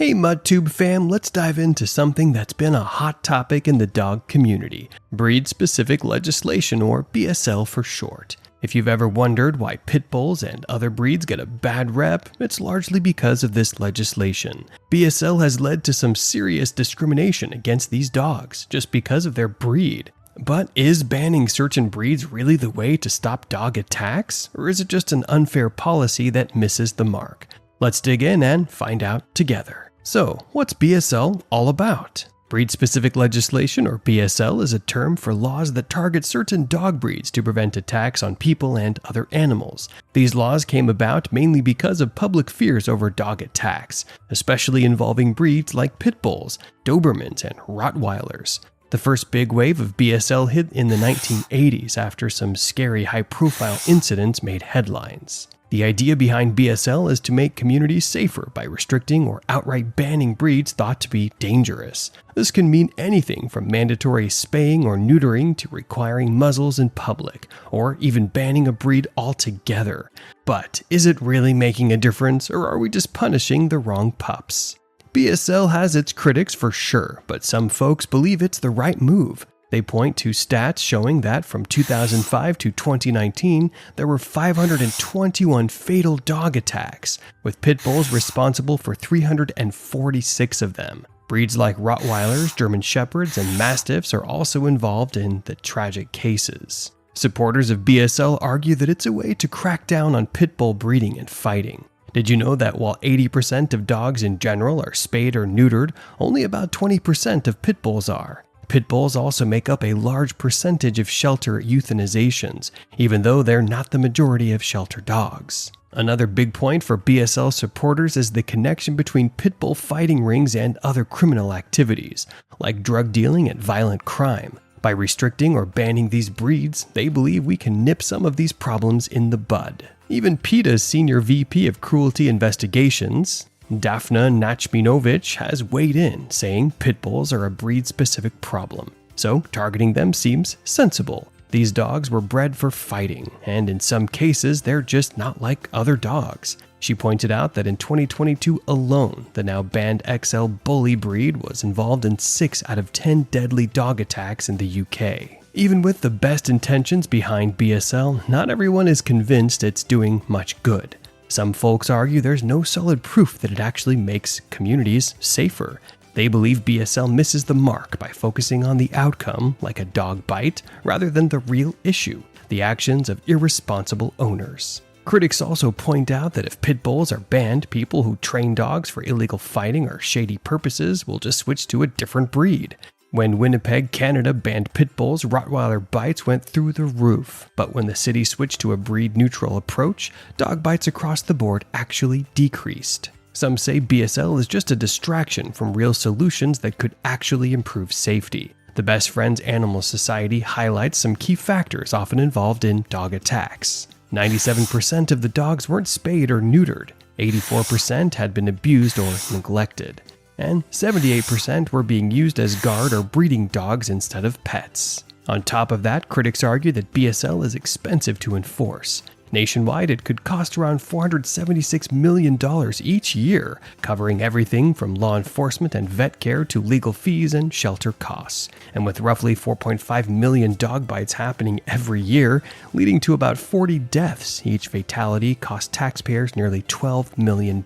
Hey MudTube fam, let's dive into something that's been a hot topic in the dog community, breed-specific legislation, or BSL for short. If you've ever wondered why pit bulls and other breeds get a bad rep, it's largely because of this legislation. BSL has led to some serious discrimination against these dogs just because of their breed. But is banning certain breeds really the way to stop dog attacks, or is it just an unfair policy that misses the mark? Let's dig in and find out together. So, what's BSL all about? Breed-specific legislation, or BSL, is a term for laws that target certain dog breeds to prevent attacks on people and other animals. These laws came about mainly because of public fears over dog attacks, especially involving breeds like pit bulls, Dobermans, and Rottweilers. The first big wave of BSL hit in the 1980s after some scary high-profile incidents made headlines. The idea behind BSL is to make communities safer by restricting or outright banning breeds thought to be dangerous. This can mean anything from mandatory spaying or neutering to requiring muzzles in public, or even banning a breed altogether. But is it really making a difference, or are we just punishing the wrong pups? BSL has its critics for sure, but some folks believe it's the right move. They point to stats showing that from 2005 to 2019, there were 521 fatal dog attacks, with pit bulls responsible for 346 of them. Breeds like Rottweilers, German Shepherds, and Mastiffs are also involved in the tragic cases. Supporters of BSL argue that it's a way to crack down on pit bull breeding and fighting. Did you know that while 80% of dogs in general are spayed or neutered, only about 20% of pit bulls are? Pit bulls also make up a large percentage of shelter euthanizations, even though they're not the majority of shelter dogs. Another big point for BSL supporters is the connection between pit bull fighting rings and other criminal activities, like drug dealing and violent crime. By restricting or banning these breeds, they believe we can nip some of these problems in the bud. Even PETA's senior VP of Cruelty Investigations, Dafna Nachminovic, has weighed in, saying pit bulls are a breed-specific problem. So targeting them seems sensible. These dogs were bred for fighting, and in some cases they're just not like other dogs. She pointed out that in 2022 alone, the now banned XL Bully breed was involved in 6 out of 10 deadly dog attacks in the UK. Even with the best intentions behind BSL, not everyone is convinced it's doing much good. Some folks argue there's no solid proof that it actually makes communities safer. They believe BSL misses the mark by focusing on the outcome, like a dog bite, rather than the real issue, the actions of irresponsible owners. Critics also point out that if pit bulls are banned, people who train dogs for illegal fighting or shady purposes will just switch to a different breed. When Winnipeg, Canada banned pit bulls, Rottweiler bites went through the roof. But when the city switched to a breed-neutral approach, dog bites across the board actually decreased. Some say BSL is just a distraction from real solutions that could actually improve safety. The Best Friends Animal Society highlights some key factors often involved in dog attacks. 97% of the dogs weren't spayed or neutered. 84% had been abused or neglected. And 78% were being used as guard or breeding dogs instead of pets. On top of that, critics argue that BSL is expensive to enforce. Nationwide, it could cost around $476 million each year, covering everything from law enforcement and vet care to legal fees and shelter costs. And with roughly 4.5 million dog bites happening every year, leading to about 40 deaths, each fatality costs taxpayers nearly $12 million.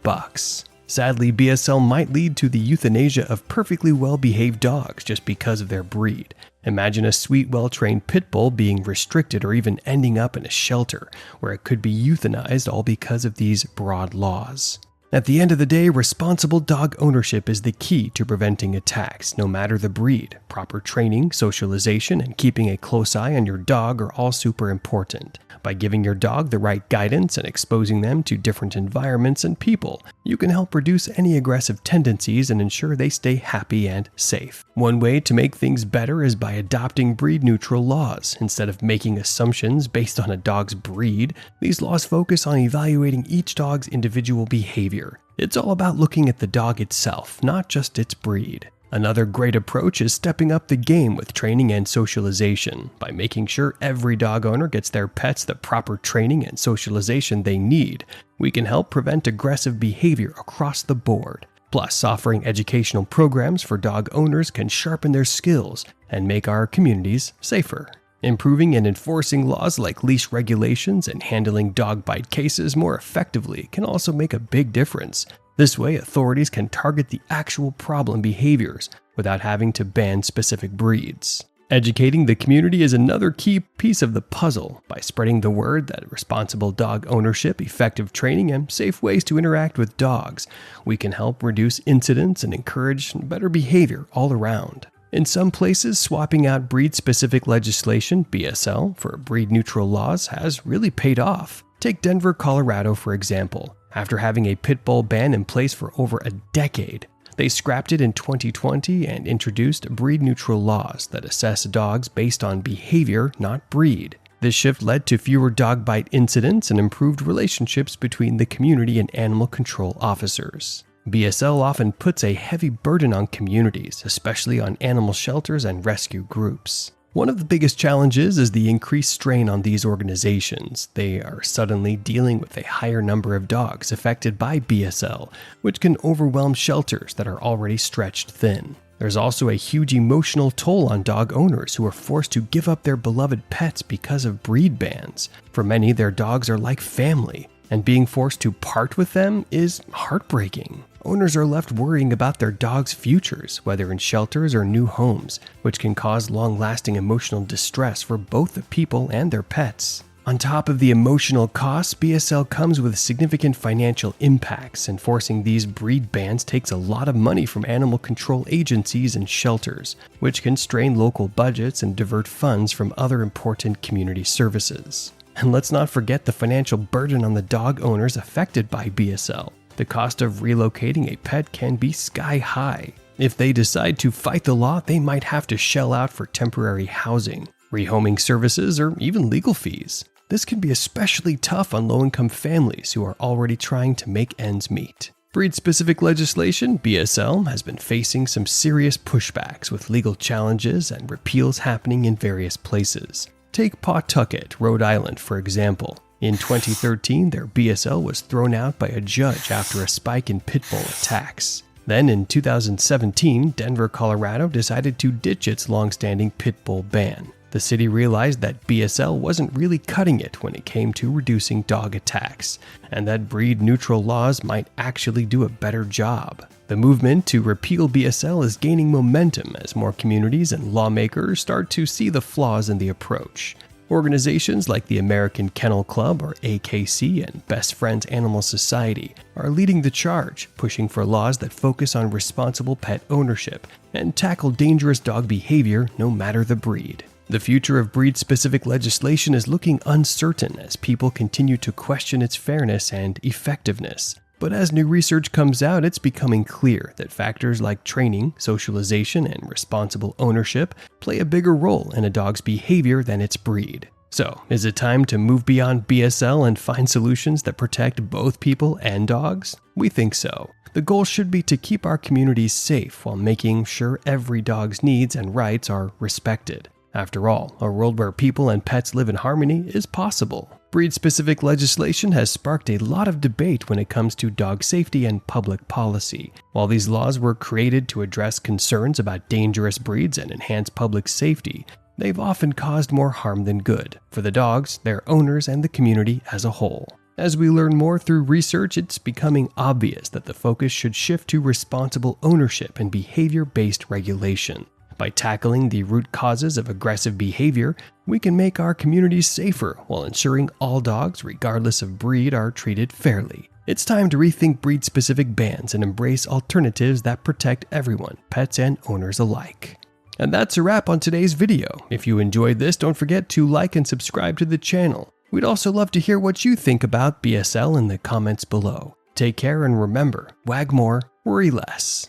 Sadly, BSL might lead to the euthanasia of perfectly well-behaved dogs just because of their breed. Imagine a sweet, well-trained pit bull being restricted or even ending up in a shelter, where it could be euthanized all because of these broad laws. At the end of the day, responsible dog ownership is the key to preventing attacks, no matter the breed. Proper training, socialization, and keeping a close eye on your dog are all super important. By giving your dog the right guidance and exposing them to different environments and people, you can help reduce any aggressive tendencies and ensure they stay happy and safe. One way to make things better is by adopting breed-neutral laws. Instead of making assumptions based on a dog's breed, these laws focus on evaluating each dog's individual behavior. It's all about looking at the dog itself, not just its breed. Another great approach is stepping up the game with training and socialization. By making sure every dog owner gets their pets the proper training and socialization they need, we can help prevent aggressive behavior across the board. Plus, offering educational programs for dog owners can sharpen their skills and make our communities safer. Improving and enforcing laws like leash regulations and handling dog bite cases more effectively can also make a big difference. This way, authorities can target the actual problem behaviors without having to ban specific breeds. Educating the community is another key piece of the puzzle. By spreading the word that responsible dog ownership, effective training, and safe ways to interact with dogs, we can help reduce incidents and encourage better behavior all around. In some places, swapping out breed-specific legislation, BSL, for breed-neutral laws has really paid off. Take Denver, Colorado, for example. After having a pit bull ban in place for over a decade, they scrapped it in 2020 and introduced breed-neutral laws that assess dogs based on behavior, not breed. This shift led to fewer dog bite incidents and improved relationships between the community and animal control officers. BSL often puts a heavy burden on communities, especially on animal shelters and rescue groups. One of the biggest challenges is the increased strain on these organizations. They are suddenly dealing with a higher number of dogs affected by BSL, which can overwhelm shelters that are already stretched thin. There's also a huge emotional toll on dog owners who are forced to give up their beloved pets because of breed bans. For many, their dogs are like family, and being forced to part with them is heartbreaking. Owners are left worrying about their dogs' futures, whether in shelters or new homes, which can cause long-lasting emotional distress for both the people and their pets. On top of the emotional costs, BSL comes with significant financial impacts. Enforcing these breed bans takes a lot of money from animal control agencies and shelters, which can strain local budgets and divert funds from other important community services. And let's not forget the financial burden on the dog owners affected by BSL. The cost of relocating a pet can be sky high. If they decide to fight the law, they might have to shell out for temporary housing, rehoming services, or even legal fees. This can be especially tough on low-income families who are already trying to make ends meet. Breed-specific legislation, BSL, has been facing some serious pushbacks with legal challenges and repeals happening in various places. Take Pawtucket, Rhode Island, for example. In 2013, their BSL was thrown out by a judge after a spike in pit bull attacks. Then in 2017, Denver, Colorado decided to ditch its long-standing pit bull ban. The city realized that BSL wasn't really cutting it when it came to reducing dog attacks, and that breed-neutral laws might actually do a better job. The movement to repeal BSL is gaining momentum as more communities and lawmakers start to see the flaws in the approach. Organizations like the American Kennel Club, or AKC, and Best Friends Animal Society are leading the charge, pushing for laws that focus on responsible pet ownership and tackle dangerous dog behavior no matter the breed. The future of breed-specific legislation is looking uncertain as people continue to question its fairness and effectiveness. But as new research comes out, it's becoming clear that factors like training, socialization, and responsible ownership play a bigger role in a dog's behavior than its breed. So, is it time to move beyond BSL and find solutions that protect both people and dogs? We think so. The goal should be to keep our communities safe while making sure every dog's needs and rights are respected. After all, a world where people and pets live in harmony is possible. Breed-specific legislation has sparked a lot of debate when it comes to dog safety and public policy. While these laws were created to address concerns about dangerous breeds and enhance public safety, they've often caused more harm than good for the dogs, their owners, and the community as a whole. As we learn more through research, it's becoming obvious that the focus should shift to responsible ownership and behavior-based regulation. By tackling the root causes of aggressive behavior, we can make our communities safer while ensuring all dogs, regardless of breed, are treated fairly. It's time to rethink breed-specific bans and embrace alternatives that protect everyone, pets and owners alike. And that's a wrap on today's video. If you enjoyed this, don't forget to like and subscribe to the channel. We'd also love to hear what you think about BSL in the comments below. Take care and remember, wag more, worry less.